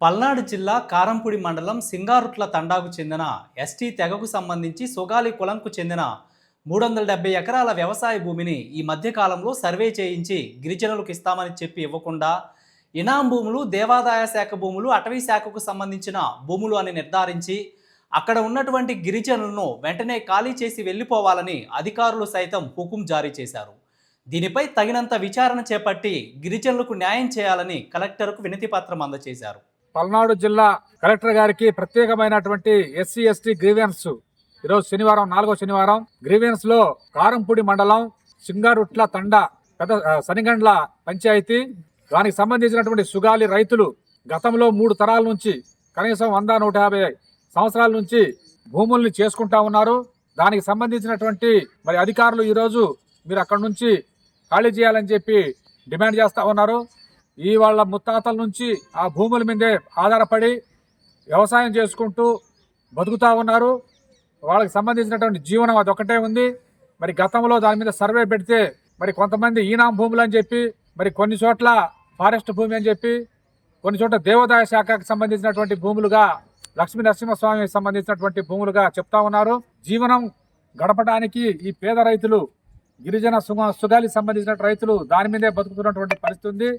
పల్నాడు జిల్లా కారంపూడి మండలం సింగారుట్ల తండాకు చెందిన ఎస్టీ తెగకు సంబంధించి సొగాలి కులంకు చెందిన 370 ఎకరాల వ్యవసాయ భూమిని ఈ మధ్యకాలంలో సర్వే చేయించి గిరిజనులకు ఇస్తామని చెప్పి ఇవ్వకుండా ఇనాం భూములు, దేవాదాయ శాఖ భూములు, అటవీ శాఖకు సంబంధించిన భూములు అని నిర్ధారించి అక్కడ ఉన్నటువంటి గిరిజనులను వెంటనే ఖాళీ చేసి వెళ్ళిపోవాలని అధికారులు సైతం హుకుం జారీ చేశారు. దీనిపై తగినంత విచారణ చేపట్టి గిరిజనులకు న్యాయం చేయాలని కలెక్టర్కు వినతి పత్రం అందజేశారు. పల్నాడు జిల్లా కలెక్టర్ గారికి ప్రత్యేకమైనటువంటి ఎస్సీ ఎస్టీ గ్రీవెన్స్ ఈరోజు శనివారం 4వ శనివారం గ్రీవెన్స్ లో కారంపూడి మండలం సింగారుట్ల తండ పెద్ద సనిగండ్ల పంచాయతీ దానికి సంబంధించినటువంటి సుగాలి రైతులు గతంలో 3 తరాల నుంచి కనీసం 100-150 సంవత్సరాల నుంచి భూముల్ని చేసుకుంటా ఉన్నారు. దానికి సంబంధించినటువంటి మరి అధికారులు ఈరోజు మీరు అక్కడి నుంచి ఖాళీ చేయాలని చెప్పి డిమాండ్ చేస్తూ ఉన్నారు. ఈ వాళ్ళ ముత్తాతల నుంచి ఆ భూముల మీదే ఆధారపడి వ్యవసాయం చేసుకుంటూ బతుకుతూ ఉన్నారు. వాళ్ళకి సంబంధించినటువంటి జీవనం అదొకటే ఉంది. మరి గతంలో దాని మీద సర్వే పెడితే మరి కొంతమంది ఈనాం భూములు అని చెప్పి, మరి కొన్ని చోట్ల ఫారెస్ట్ భూమి అని చెప్పి, కొన్ని చోట్ల దేవాదాయ శాఖకు సంబంధించినటువంటి భూములుగా, లక్ష్మీ నరసింహస్వామికి సంబంధించినటువంటి భూములుగా చెప్తా ఉన్నారు. జీవనం గడపడానికి ఈ పేద రైతులు, గిరిజన సుగాలికి సంబంధించిన రైతులు దాని మీదే బతుకుతున్నటువంటి పరిస్థితి ఉంది.